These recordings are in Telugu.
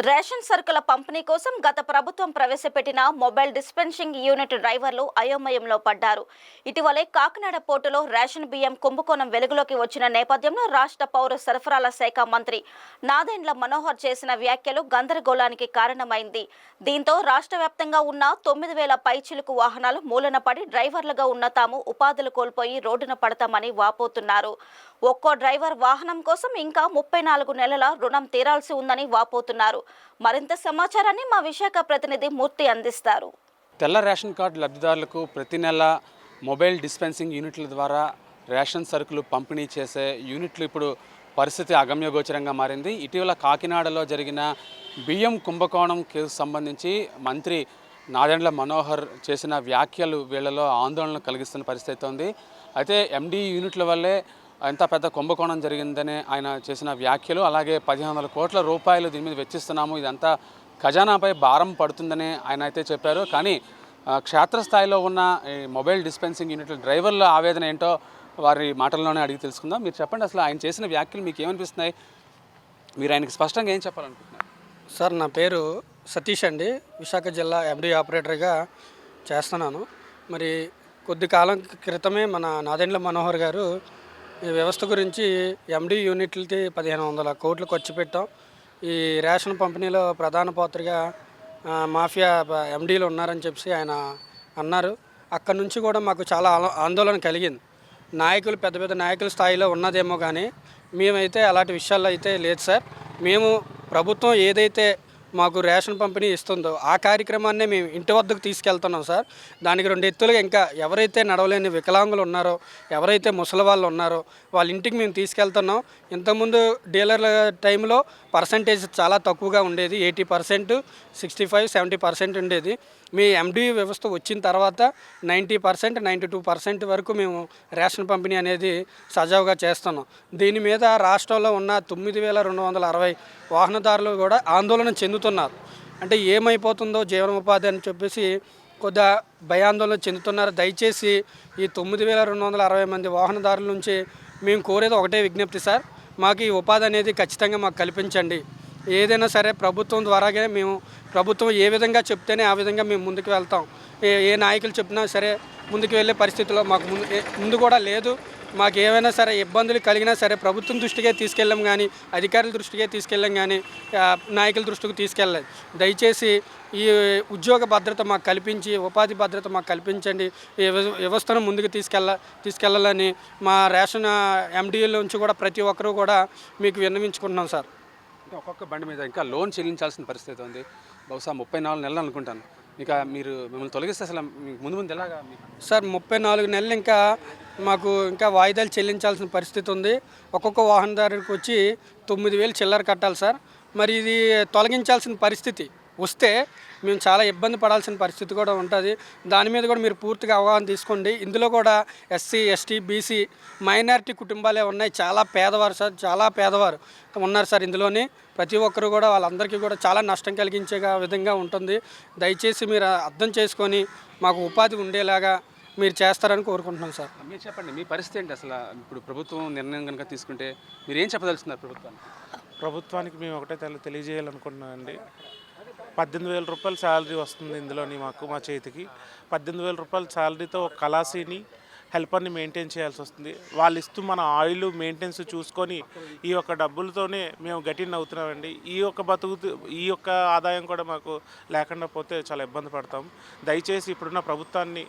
రేషన్ సరుకుల పంపిణీ కోసం గత ప్రభుత్వం ప్రవేశపెట్టిన మొబైల్ డిస్పెన్సింగ్ యూనిట్ డ్రైవర్లు అయోమయంలో పడ్డారు. ఇటీవలే కాకినాడ పోర్టులో రేషన్ బియ్యం కుంభకోణం వెలుగులోకి వచ్చిన నేపథ్యంలో రాష్ట్ర పౌర సరఫరాల శాఖ మంత్రి నాదెండ్ల మనోహర్ చేసిన వ్యాఖ్యలు గందరగోళానికి కారణమైంది. దీంతో రాష్ట్ర వ్యాప్తంగా ఉన్న 9,000 పైచిలుకు వాహనాలు మూలన పడి డ్రైవర్లుగా ఉన్న తాము ఉపాధులు కోల్పోయి రోడ్డున పడతామని వాపోతున్నారు. ఒక్కో డ్రైవర్ వాహనం కోసం ఇంకా 34 నెలల రుణం తీరాల్సి ఉందని వాపోతున్నారు. మరింత సమాచారాన్ని మా విశాఖ ప్రతినిధి మూర్తి అందిస్తారు. తెల్ల రేషన్ కార్డు లబ్ధిదారులకు ప్రతి నెల మొబైల్ డిస్పెన్సింగ్ యూనిట్ల ద్వారా రేషన్ సరుకులు పంపిణీ చేసే యూనిట్లు ఇప్పుడు పరిస్థితి అగమ్యగోచరంగా మారింది. ఇటీవల కాకినాడలో జరిగిన బియ్యం కుంభకోణం కేసు సంబంధించి మంత్రి నాదెండ్ల మనోహర్ చేసిన వ్యాఖ్యలు వీళ్లలో ఆందోళన కలిగిస్తున్న పరిస్థితి ఉంది. అయితే ఎండి యూనిట్ల వల్లే ఎంత పెద్ద కుంభకోణం జరిగిందని ఆయన చేసిన వ్యాఖ్యలు, అలాగే 1,500 కోట్ల రూపాయలు దీని మీద వెచ్చిస్తున్నాము, ఇదంతా ఖజానాపై భారం పడుతుందని ఆయన అయితే చెప్పారు. కానీ క్షేత్రస్థాయిలో ఉన్న ఈ మొబైల్ డిస్పెన్సింగ్ యూనిట్ల డ్రైవర్ల ఆవేదన ఏంటో వారి మాటల్లోనే అడిగి తెలుసుకుందాం. మీరు చెప్పండి, అసలు ఆయన చేసిన వ్యాఖ్యలు మీకు ఏమనిపిస్తున్నాయి? మీరు ఆయనకి స్పష్టంగా ఏం చెప్పాలనుకుంటున్నారు? సార్, నా పేరు సతీష్ అండి. విశాఖ జిల్లా ఎండి ఆపరేటర్గా చేస్తున్నాను. మరి కొద్ది కాలం క్రితమే మన నాదెండ్ల మనోహర్ గారు ఈ వ్యవస్థ గురించి ఎండి యూనిట్లకి 1,500 కోట్లు ఖర్చు పెట్టాం, ఈ రేషన్ పంపిణీలో ప్రధాన పాత్రగా మాఫియా ఎండీలు ఉన్నారని చెప్పి ఆయన అన్నారు. అక్కడి నుంచి కూడా మాకు చాలా ఆందోళన కలిగింది. నాయకులు పెద్ద పెద్ద నాయకుల స్థాయిలో ఉన్నదేమో కానీ మేమైతే అలాంటి విషయాల్లో అయితే లేదు సార్. మేము ప్రభుత్వం ఏదైతే మాకు రేషన్ పంపిణీ ఇస్తుందో ఆ కార్యక్రమాన్నే మేము ఇంటి వద్దకు తీసుకెళ్తున్నాం సార్. దానికి 2 ఎత్తులుగా ఇంకా ఎవరైతే నడవలేని వికలాంగులు ఉన్నారో, ఎవరైతే ముసలి వాళ్ళు ఉన్నారో వాళ్ళ ఇంటికి మేము తీసుకెళ్తున్నాం. ఇంతకుముందు డీలర్ల టైంలో పర్సంటేజ్ చాలా తక్కువగా ఉండేది, 80%, 65%, 70% ఉండేది. మీ ఎండి వ్యవస్థ వచ్చిన తర్వాత 90%, 92% వరకు మేము రేషన్ పంపిణీ అనేది సజావుగా చేస్తున్నాం. దీని మీద రాష్ట్రంలో ఉన్న 9,260 వాహనదారులు కూడా ఆందోళన చెందుతున్నారు. అంటే ఏమైపోతుందో జీవనోపాధి అని చెప్పేసి కొద్దిగా భయాందోళన చెందుతున్నారు. దయచేసి ఈ 9,260 మంది వాహనదారుల నుంచి మేము కోరేది ఒకటే విజ్ఞప్తి సార్, మాకు ఈ ఉపాధి అనేది ఖచ్చితంగా మాకు కల్పించండి. ఏదైనా సరే ప్రభుత్వం ద్వారానే మేము, ప్రభుత్వం ఏ విధంగా చెప్తేనే ఆ విధంగా మేము ముందుకు వెళ్తాం. ఏ నాయకులు చెప్పినా సరే ముందుకు వెళ్ళే పరిస్థితిలో మాకు ముందు కూడా లేదు. మాకు ఏమైనా సరే ఇబ్బందులు కలిగినా సరే ప్రభుత్వం దృష్టికే తీసుకెళ్ళాం కానీ, అధికారుల దృష్టికే తీసుకెళ్ళాం కానీ నాయకుల దృష్టికి తీసుకెళ్ళలేదు. దయచేసి ఈ ఉద్యోగ భద్రత మాకు కల్పించి, ఉపాధి భద్రత మాకు కల్పించండి. ఈ వ్యవస్థను ముందుకు తీసుకెళ్ళాలని మా రేషన్ ఎండిల నుంచి కూడా ప్రతి ఒక్కరూ కూడా మీకు విన్నవించుకుంటున్నాం సార్. ఒక్కొక్క బండి మీద ఇంకా లోన్ చెల్లించాల్సిన పరిస్థితి ఉంది. బహుశా 34 నెలలు అనుకుంటాను. ఇంకా మిమ్మల్ని తొలగిస్తే అసలు ముందు ఎలాగా సార్? 34 నెలలు మాకు ఇంకా వాయిదాలు చెల్లించాల్సిన పరిస్థితి ఉంది. ఒక్కొక్క వాహనదారుడికి వచ్చి 9,000 చిల్లర కట్టాలి సార్. మరి ఇది తొలగించాల్సిన పరిస్థితి వస్తే మేము చాలా ఇబ్బంది పడాల్సిన పరిస్థితి కూడా ఉంటుంది. దాని మీద కూడా మీరు పూర్తిగా అవగాహన తీసుకోండి. ఇందులో కూడా ఎస్సీ, ఎస్టీ, బీసీ, మైనారిటీ కుటుంబాలే ఉన్నాయి. చాలా పేదవారు సార్, చాలా పేదవారు ఉన్నారు సార్. ఇందులోని ప్రతి ఒక్కరు కూడా వాళ్ళందరికీ కూడా చాలా నష్టం కలిగించే విధంగా ఉంటుంది. దయచేసి మీరు అర్థం చేసుకొని మాకు ఉపాధి ఉండేలాగా మీరు చేస్తారని కోరుకుంటున్నాం సార్. మీరు చెప్పండి, మీ పరిస్థితి ఏంటి అసలు? ఇప్పుడు ప్రభుత్వం నిర్ణయం కనుక తీసుకుంటే మీరు ఏం చెప్పదలుచున్నారు ప్రభుత్వానికి? మేము ఒకటే తెలియజేయాలనుకుంటున్నామండి. 18,000 రూపాయల శాలరీ వస్తుంది ఇందులోని మా చేతికి. 18,000 రూపాయల శాలరీతో ఒక కళాశీని, హెల్పర్ని మెయింటైన్ చేయాల్సి వస్తుంది. వాళ్ళు ఇస్తూ మన ఆయిల్ మెయింటెనెన్స్ చూసుకొని ఈ యొక్క డబ్బులతోనే మేము గట్టిన అవుతున్నామండి. ఈ యొక్క ఆదాయం కూడా మాకు లేకుండా పోతే చాలా ఇబ్బంది పడతాం. దయచేసి ఇప్పుడున్న ప్రభుత్వాన్ని,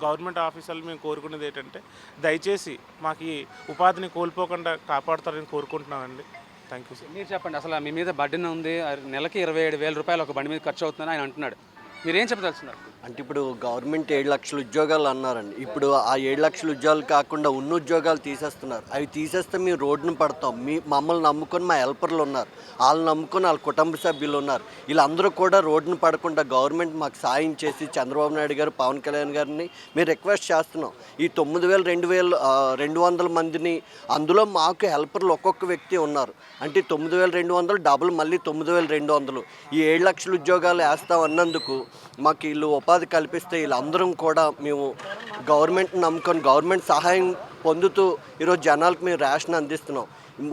గవర్నమెంట్ ఆఫీసర్లు మేము కోరుకునేది ఏంటంటే దయచేసి మాకు ఈ ఉపాధిని కోల్పోకుండా కాపాడుతారని కోరుకుంటున్నామండి. Thank you sir. మీరు చెప్పండి, అసలు మీ మీద బడ్డీన ఉంది, నెలకి 27,000 రూపాయలు ఒక బండి మీద ఖర్చు అవుతుందని ఆయన అంటున్నాడు. మీరేం చెప్పదలుచున్నారు? అంటే ఇప్పుడు గవర్నమెంట్ 7 లక్షల ఉద్యోగాలు అన్నారండి. ఇప్పుడు ఆ 7 లక్షల ఉద్యోగాలు కాకుండా ఉన్న ఉద్యోగాలు తీసేస్తున్నారు. అవి తీసేస్తే మేము రోడ్డును పడతాం. మమ్మల్ని నమ్ముకొని మా హెల్పర్లు ఉన్నారు, వాళ్ళని నమ్ముకొని వాళ్ళ కుటుంబ సభ్యులు ఉన్నారు. వీళ్ళందరూ కూడా రోడ్డును పడకుండా గవర్నమెంట్ మాకు సాయం చేసి చంద్రబాబు నాయుడు గారు, పవన్ కళ్యాణ్ గారిని మేము రిక్వెస్ట్ చేస్తున్నాం. ఈ 9,200 మందిని, అందులో మాకు హెల్పర్లు ఒక్కొక్క వ్యక్తి ఉన్నారు. అంటే 9,200 డబుల్ మళ్ళీ 9,200 ఈ 7 లక్షల ఉద్యోగాలు వేస్తాం అన్నందుకు మాకు వీళ్ళు ఉపాధి కల్పిస్తే వీళ్ళందరం కూడా మేము గవర్నమెంట్ని నమ్ముకొని గవర్నమెంట్ సహాయం పొందుతూ ఈరోజు జనాలకు మేము రేషన్ అందిస్తున్నాం.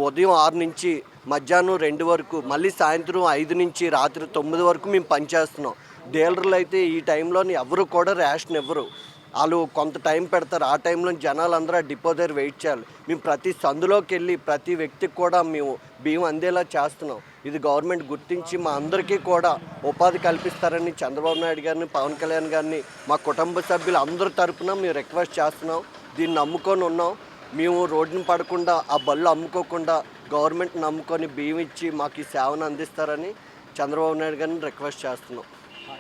ఉదయం 6 నుంచి మధ్యాహ్నం 2 వరకు, మళ్ళీ సాయంత్రం 5 నుంచి రాత్రి 9 వరకు మేము పనిచేస్తున్నాం. డీలర్లు అయితే ఈ టైంలో ఎవరు కూడా రేషన్ ఇవ్వరు. వాళ్ళు కొంత టైం పెడతారు. ఆ టైంలో జనాలు అందరూ ఆ డిపో దగ్గర వెయిట్ చేయాలి. మేము ప్రతి సందులోకి వెళ్ళి ప్రతి వ్యక్తికి కూడా మేము బియ్యం అందేలా చేస్తున్నాం. ఇది గవర్నమెంట్ గుర్తించి మా అందరికీ కూడా ఉపాధి కల్పిస్తారని చంద్రబాబు నాయుడు గారిని, పవన్ కళ్యాణ్ గారిని, మా కుటుంబ సభ్యులు అందరి తరపున మేము రిక్వెస్ట్ చేస్తున్నాం. దీన్ని నమ్ముకొని ఉన్నాం. మేము రోడ్డుని పడకుండా, ఆ బళ్ళు అమ్ముకోకుండా గవర్నమెంట్ నమ్ముకొని బియ్యం ఇచ్చి మాకు ఈ సేవను అందిస్తారని చంద్రబాబు నాయుడు గారిని రిక్వెస్ట్ చేస్తున్నాం.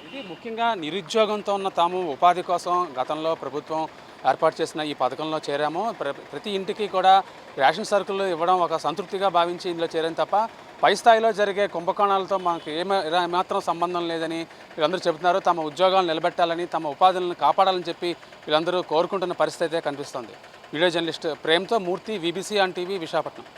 ఇది ముఖ్యంగా నిరుద్యోగంతో ఉన్న తాము ఉపాధి కోసం గతంలో ప్రభుత్వం ఏర్పాటు చేసిన ఈ పథకంలో చేరాము. ప్రతి ఇంటికి కూడా రేషన్ సరుకులు ఇవ్వడం ఒక సంతృప్తిగా భావించి ఇందులో చేరాం తప్ప పై స్థాయిలో జరిగే కుంభకోణాలతో మాకు ఏమాత్రం సంబంధం లేదని వీళ్ళందరూ చెబుతున్నారు. తమ ఉద్యోగాలు నిలబెట్టాలని, తమ ఉపాధులను కాపాడాలని చెప్పి వీళ్ళందరూ కోరుకుంటున్న పరిస్థితి అయితే కనిపిస్తుంది. వీడియో జర్నలిస్ట్ ప్రేమ్తో Murthy, VBC on TV, Visakhapatnam.